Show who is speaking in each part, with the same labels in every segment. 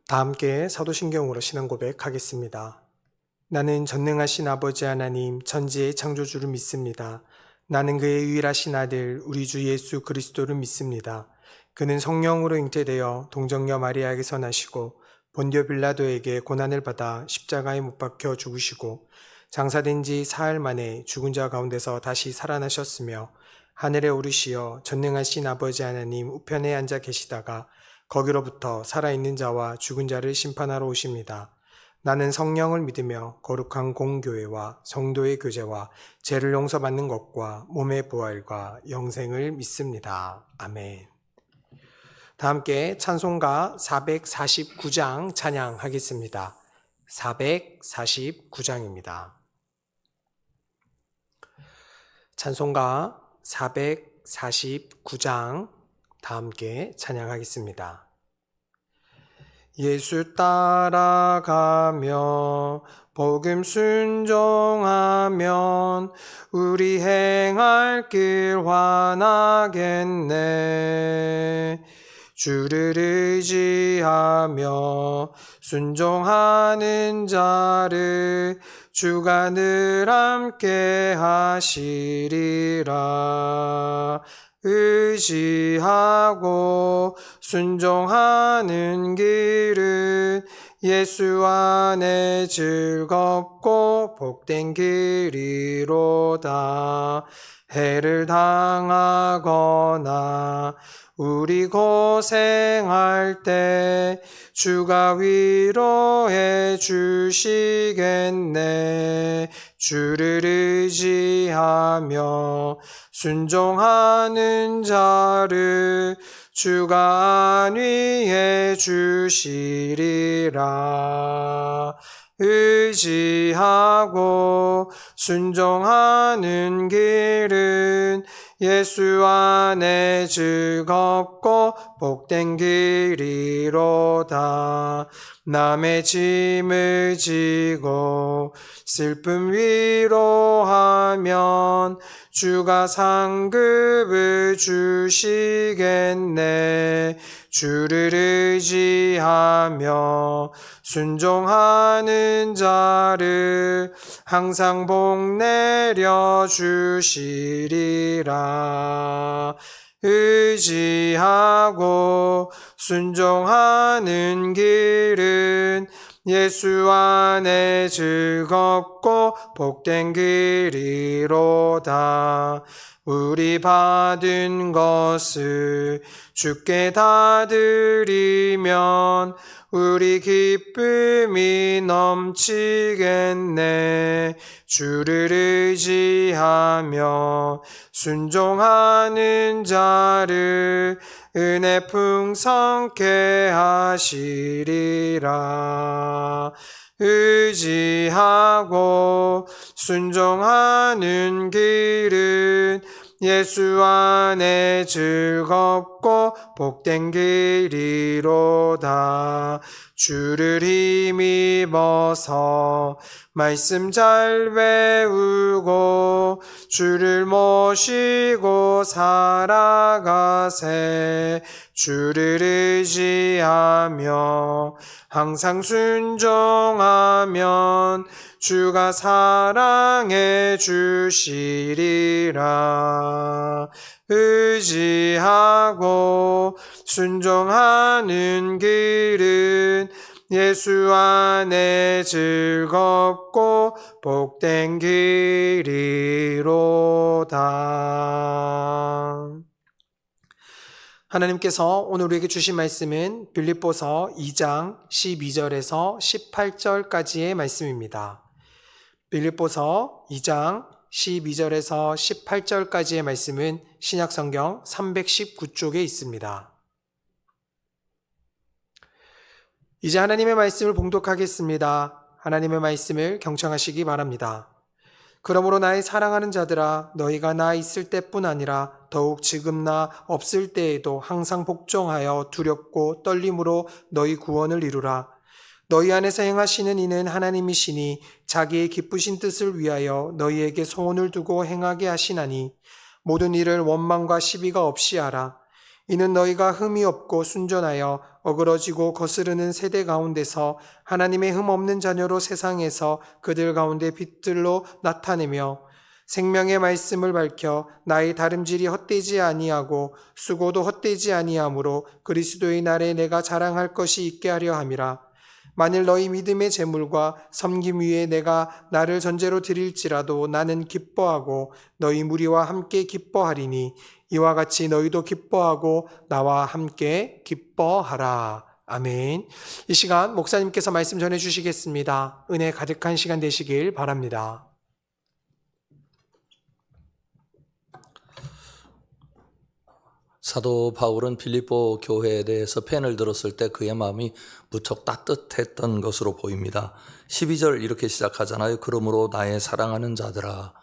Speaker 1: 다 함께 사도신경으로 신앙 고백하겠습니다. 나는 전능하신 아버지 하나님 천지의 창조주를 믿습니다. 나는 그의 유일하신 아들 우리 주 예수 그리스도를 믿습니다. 그는 성령으로 잉태되어 동정녀 마리아에게서 나시고 본디오 빌라도에게 고난을 받아 십자가에 못 박혀 죽으시고 장사된 지 사흘 만에 죽은 자 가운데서 다시 살아나셨으며 하늘에 오르시어 전능하신 아버지 하나님 우편에 앉아 계시다가 거기로부터 살아있는 자와 죽은 자를 심판하러 오십니다. 나는 성령을 믿으며 거룩한 공교회와 성도의 교제와 죄를 용서받는 것과 몸의 부활과 영생을 믿습니다. 아멘. 다 함께 찬송가 449장 찬양하겠습니다. 449장입니다. 찬송가 449장 다 함께 찬양하겠습니다. 예수 따라가며 복음 순종하면 우리 행할 길 환하겠네. 주를 의지하며 순종하는 자를 주가 늘 함께 하시리라. 의지하고 순종하는 길은 예수 안에 즐겁고 복된 길이로다. 해를 당하거나 우리 고생할 때 주가 위로해 주시겠네. 주를 의지하며 순종하는 자를 주가 안위해 주시리라. 의지하고 순종하는 길은 예수 안에 즐겁고 복된 길이로다. 남의 짐을 지고 슬픔 위로하면 주가 상급을 주시겠네. 주를 의지하며 순종하는 자를 항상 복 내려 주시리라. 의지하고 순종하는 길은 예수 안에 즐겁고 복된 길이로다. 우리 받은 것을 주께 다 드리면 우리 기쁨이 넘치겠네. 주를 의지하며 순종하는 자를 은혜 풍성케 하시리라. 의지하고 순종하는 길은 예수 안에 즐겁고 복된 길이로다. 주를 힘입어서 말씀 잘 외우고 주를 모시고 살아가세. 주를 의지하며 항상 순종하면 주가 사랑해 주시리라. 의지하고 순종하는 길은 예수 안에 즐겁고 복된 길이로다. 하나님께서 오늘 우리에게 주신 말씀은 빌립보서 2장 12절에서 18절까지의 말씀입니다. 빌립보서 2장 12절에서 18절까지의 말씀은 신약성경 319쪽에 있습니다. 이제 하나님의 말씀을 봉독하겠습니다. 하나님의 말씀을 경청하시기 바랍니다. 그러므로 나의 사랑하는 자들아, 너희가 나 있을 때뿐 아니라 더욱 지금 나 없을 때에도 항상 복종하여 두렵고 떨림으로 너희 구원을 이루라. 너희 안에서 행하시는 이는 하나님이시니 자기의 기쁘신 뜻을 위하여 너희에게 소원을 두고 행하게 하시나니 모든 일을 원망과 시비가 없이 하라. 이는 너희가 흠이 없고 순전하여 어그러지고 거스르는 세대 가운데서 하나님의 흠없는 자녀로 세상에서 그들 가운데 빛들로 나타내며 생명의 말씀을 밝혀 나의 다름질이 헛되지 아니하고 수고도 헛되지 아니하므로 그리스도의 날에 내가 자랑할 것이 있게 하려 함이라. 만일 너희 믿음의 제물과 섬김 위에 내가 나를 전제로 드릴지라도 나는 기뻐하고 너희 무리와 함께 기뻐하리니 이와 같이 너희도 기뻐하고 나와 함께 기뻐하라. 아멘. 이 시간 목사님께서 말씀 전해 주시겠습니다. 은혜 가득한 시간 되시길 바랍니다.
Speaker 2: 사도 바울은 빌립보 교회에 대해서 펜을 들었을 때 그의 마음이 무척 따뜻했던 것으로 보입니다. 12절 이렇게 시작하잖아요. 그러므로 나의 사랑하는 자들아.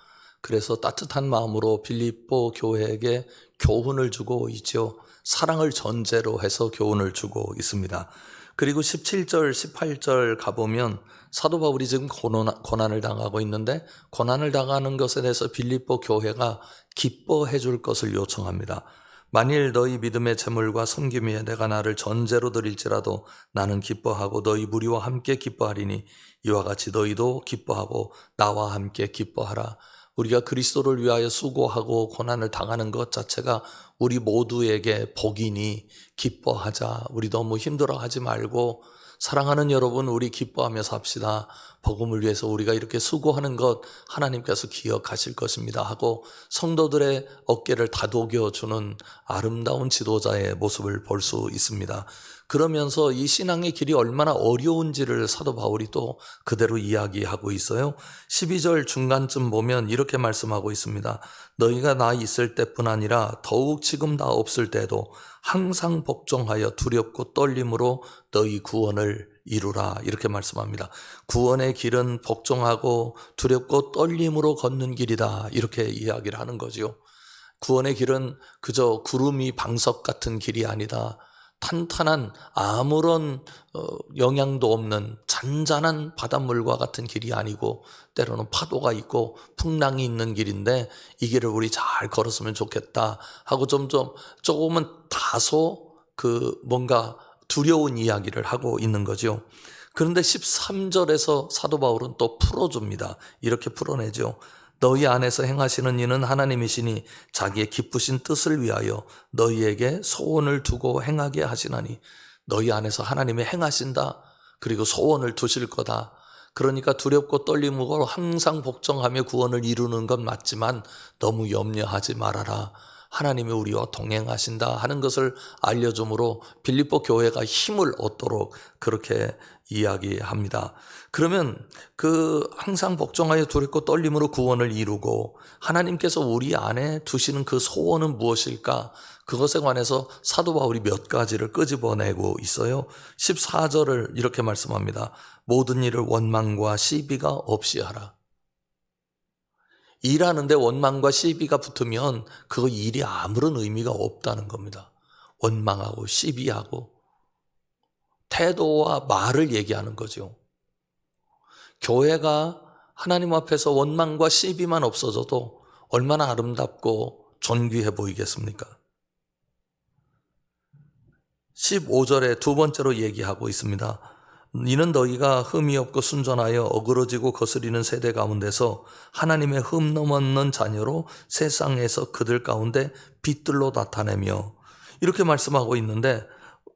Speaker 2: 그래서 따뜻한 마음으로 빌립보 교회에게 교훈을 주고 있죠. 사랑을 전제로 해서 교훈을 주고 있습니다. 그리고 17절, 18절 가보면 사도 바울이 지금 고난을 당하고 있는데 고난을 당하는 것에 대해서 빌립보 교회가 기뻐해 줄 것을 요청합니다. 만일 너희 믿음의 제물과 섬김 위에 내가 나를 전제로 드릴지라도 나는 기뻐하고 너희 무리와 함께 기뻐하리니 이와 같이 너희도 기뻐하고 나와 함께 기뻐하라. 우리가 그리스도를 위하여 수고하고 고난을 당하는 것 자체가 우리 모두에게 복이니 기뻐하자. 우리 너무 힘들어하지 말고 사랑하는 여러분, 우리 기뻐하며 삽시다. 복음을 위해서 우리가 이렇게 수고하는 것 하나님께서 기억하실 것입니다 하고 성도들의 어깨를 다독여주는 아름다운 지도자의 모습을 볼 수 있습니다. 그러면서 이 신앙의 길이 얼마나 어려운지를 사도 바울이 또 그대로 이야기하고 있어요. 12절 중간쯤 보면 이렇게 말씀하고 있습니다. 너희가 나 있을 때뿐 아니라 더욱 지금 나 없을 때도 항상 복종하여 두렵고 떨림으로 너희 구원을 이루라. 이렇게 말씀합니다. 구원의 길은 복종하고 두렵고 떨림으로 걷는 길이다. 이렇게 이야기를 하는 거죠. 구원의 길은 그저 구름이 방석 같은 길이 아니다. 탄탄한 아무런 영향도 없는 잔잔한 바닷물과 같은 길이 아니고 때로는 파도가 있고 풍랑이 있는 길인데 이 길을 우리 잘 걸었으면 좋겠다 하고 조금은 다소 뭔가 두려운 이야기를 하고 있는 거죠. 그런데 13절에서 사도 바울은 또 풀어줍니다. 이렇게 풀어내죠. 너희 안에서 행하시는 이는 하나님이시니 자기의 기쁘신 뜻을 위하여 너희에게 소원을 두고 행하게 하시나니 너희 안에서 하나님이 행하신다. 그리고 소원을 두실 거다. 그러니까 두렵고 떨림으로 항상 복종하며 구원을 이루는 건 맞지만 너무 염려하지 말아라. 하나님이 우리와 동행하신다 하는 것을 알려주므로 빌립보 교회가 힘을 얻도록 그렇게 이야기합니다. 그러면 항상 복종하여 두렵고 떨림으로 구원을 이루고 하나님께서 우리 안에 두시는 그 소원은 무엇일까? 그것에 관해서 사도 바울이 몇 가지를 끄집어내고 있어요. 14절을 이렇게 말씀합니다. 모든 일을 원망과 시비가 없이 하라. 일하는데 원망과 시비가 붙으면 그 일이 아무런 의미가 없다는 겁니다. 원망하고 시비하고 태도와 말을 얘기하는 거죠. 교회가 하나님 앞에서 원망과 시비만 없어져도 얼마나 아름답고 존귀해 보이겠습니까? 15절에 두 번째로 얘기하고 있습니다. 이는 너희가 흠이 없고 순전하여 어그러지고 거스리는 세대 가운데서 하나님의 흠 넘없는 자녀로 세상에서 그들 가운데 빛들로 나타내며 이렇게 말씀하고 있는데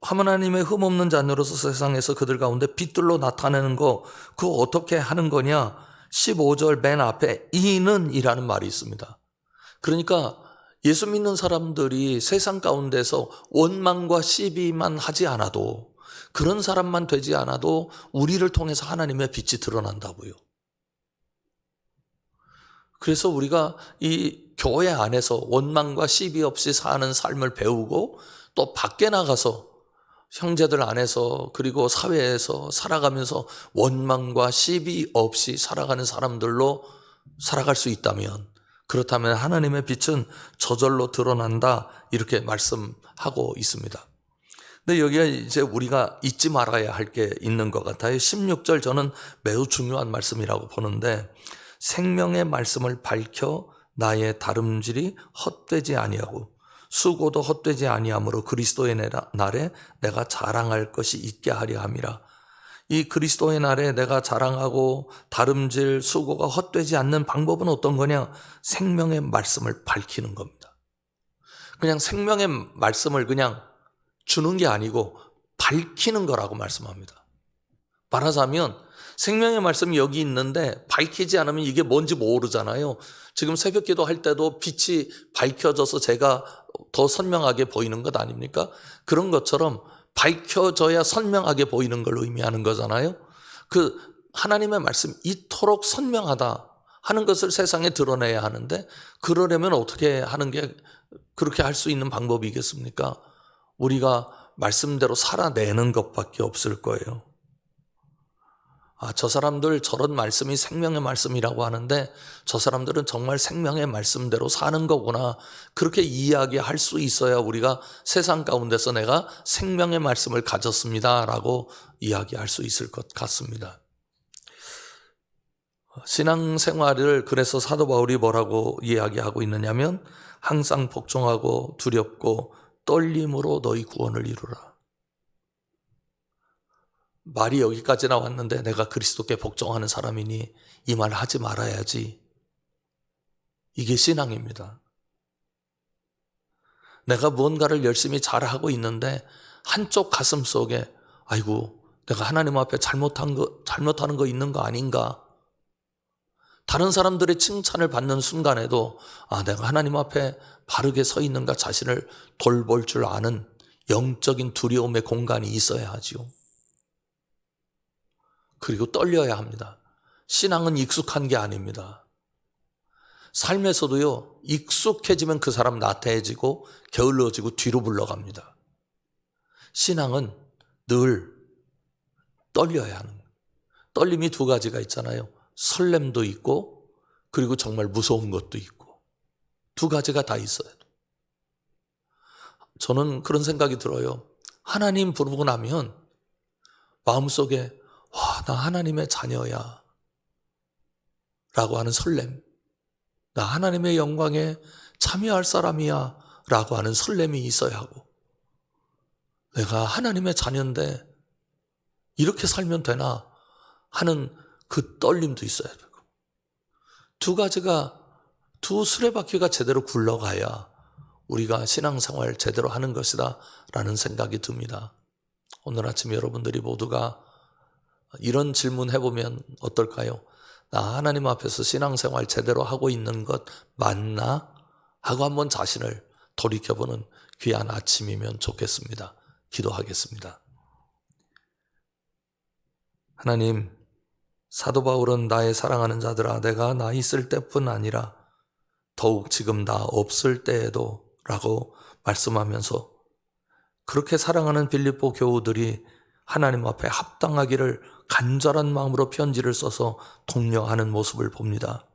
Speaker 2: 하나님의 흠 없는 자녀로서 세상에서 그들 가운데 빛들로 나타내는 거 그거 어떻게 하는 거냐? 15절 맨 앞에 이는 이라는 말이 있습니다. 그러니까 예수 믿는 사람들이 세상 가운데서 원망과 시비만 하지 않아도 그런 사람만 되지 않아도 우리를 통해서 하나님의 빛이 드러난다고요. 그래서 우리가 이 교회 안에서 원망과 시비 없이 사는 삶을 배우고 또 밖에 나가서 형제들 안에서 그리고 사회에서 살아가면서 원망과 시비 없이 살아가는 사람들로 살아갈 수 있다면 그렇다면 하나님의 빛은 저절로 드러난다 이렇게 말씀하고 있습니다. 근데 여기에 이제 우리가 잊지 말아야 할 게 있는 것 같아요. 16절 저는 매우 중요한 말씀이라고 보는데 생명의 말씀을 밝혀 나의 다름질이 헛되지 아니하고 수고도 헛되지 아니하므로 그리스도의 날에 내가 자랑할 것이 있게 하려 함이라. 이 그리스도의 날에 내가 자랑하고 다름질 수고가 헛되지 않는 방법은 어떤 거냐? 생명의 말씀을 밝히는 겁니다. 그냥 생명의 말씀을 그냥 주는 게 아니고 밝히는 거라고 말씀합니다. 말하자면 생명의 말씀이 여기 있는데 밝히지 않으면 이게 뭔지 모르잖아요. 지금 새벽기도 할 때도 빛이 밝혀져서 제가 더 선명하게 보이는 것 아닙니까? 그런 것처럼 밝혀져야 선명하게 보이는 걸 의미하는 거잖아요. 그 하나님의 말씀 이토록 선명하다 하는 것을 세상에 드러내야 하는데 그러려면 어떻게 하는 게 그렇게 할 수 있는 방법이겠습니까? 우리가 말씀대로 살아내는 것밖에 없을 거예요. 저 사람들 저런 말씀이 생명의 말씀이라고 하는데 저 사람들은 정말 생명의 말씀대로 사는 거구나. 그렇게 이야기할 수 있어야 우리가 세상 가운데서 내가 생명의 말씀을 가졌습니다 라고 이야기할 수 있을 것 같습니다. 신앙생활을 그래서 사도 바울이 뭐라고 이야기하고 있느냐면 항상 복종하고 두렵고 떨림으로 너희 구원을 이루라. 말이 여기까지 나왔는데 내가 그리스도께 복종하는 사람이니 이 말 하지 말아야지. 이게 신앙입니다. 내가 무언가를 열심히 잘하고 있는데 한쪽 가슴 속에 아이고 내가 하나님 앞에 잘못하는 거 있는 거 아닌가. 다른 사람들의 칭찬을 받는 순간에도 내가 하나님 앞에 바르게 서 있는가 자신을 돌볼 줄 아는 영적인 두려움의 공간이 있어야 하지요. 그리고 떨려야 합니다. 신앙은 익숙한 게 아닙니다. 삶에서도요, 익숙해지면 그 사람 나태해지고 게을러지고 뒤로 물러갑니다. 신앙은 늘 떨려야 하는 거예요. 떨림이 두 가지가 있잖아요. 설렘도 있고 그리고 정말 무서운 것도 있고 두 가지가 다 있어요. 저는 그런 생각이 들어요. 하나님 부르고 나면 마음속에 나 하나님의 자녀야 라고 하는 설렘, 나 하나님의 영광에 참여할 사람이야 라고 하는 설렘이 있어야 하고, 내가 하나님의 자녀인데 이렇게 살면 되나 하는 그 떨림도 있어야 되고, 두 가지가 두 수레바퀴가 제대로 굴러가야 우리가 신앙생활 제대로 하는 것이다 라는 생각이 듭니다. 오늘 아침 여러분들이 모두가 이런 질문 해보면 어떨까요? 나 하나님 앞에서 신앙생활 제대로 하고 있는 것 맞나? 하고 한번 자신을 돌이켜보는 귀한 아침이면 좋겠습니다. 기도하겠습니다. 하나님, 사도 바울은 나의 사랑하는 자들아 내가 나 있을 때뿐 아니라 더욱 지금 나 없을 때에도 라고 말씀하면서 그렇게 사랑하는 빌립보 교우들이 하나님 앞에 합당하기를 간절한 마음으로 편지를 써서 독려하는 모습을 봅니다.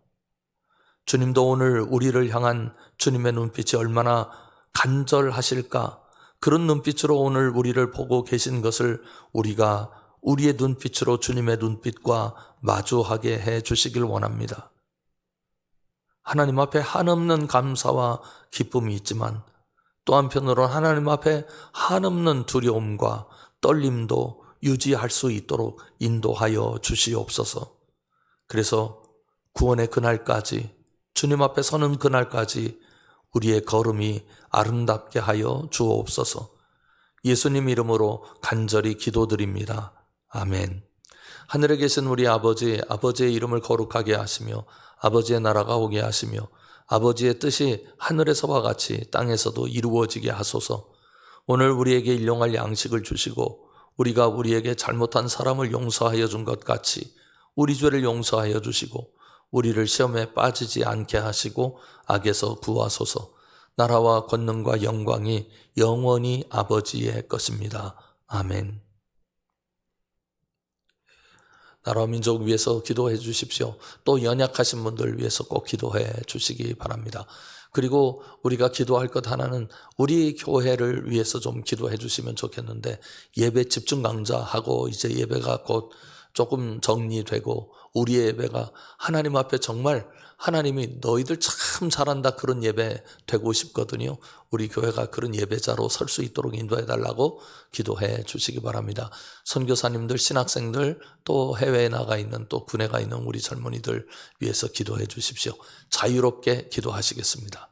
Speaker 2: 주님도 오늘 우리를 향한 주님의 눈빛이 얼마나 간절하실까, 그런 눈빛으로 오늘 우리를 보고 계신 것을 우리가 우리의 눈빛으로 주님의 눈빛과 마주하게 해 주시길 원합니다. 하나님 앞에 한없는 감사와 기쁨이 있지만 또 한편으로는 하나님 앞에 한없는 두려움과 떨림도 유지할 수 있도록 인도하여 주시옵소서. 그래서 구원의 그날까지, 주님 앞에 서는 그날까지 우리의 걸음이 아름답게 하여 주옵소서. 예수님 이름으로 간절히 기도드립니다. 아멘. 하늘에 계신 우리 아버지, 아버지의 이름을 거룩하게 하시며 아버지의 나라가 오게 하시며 아버지의 뜻이 하늘에서와 같이 땅에서도 이루어지게 하소서. 오늘 우리에게 일용할 양식을 주시고 우리가 우리에게 잘못한 사람을 용서하여 준 것 같이 우리 죄를 용서하여 주시고 우리를 시험에 빠지지 않게 하시고 악에서 구하소서. 나라와 권능과 영광이 영원히 아버지의 것입니다. 아멘. 나라와 민족 위해서 기도해 주십시오. 또 연약하신 분들 위해서 꼭 기도해 주시기 바랍니다. 그리고 우리가 기도할 것 하나는 우리 교회를 위해서 좀 기도해 주시면 좋겠는데, 예배 집중 강좌하고 이제 예배가 곧 조금 정리되고 우리의 예배가 하나님 앞에 정말 하나님이 너희들 참 잘한다 그런 예배 되고 싶거든요. 우리 교회가 그런 예배자로 설 수 있도록 인도해 달라고 기도해 주시기 바랍니다. 선교사님들, 신학생들, 또 해외에 나가 있는 또 군에 가 있는 우리 젊은이들 위해서 기도해 주십시오. 자유롭게 기도하시겠습니다.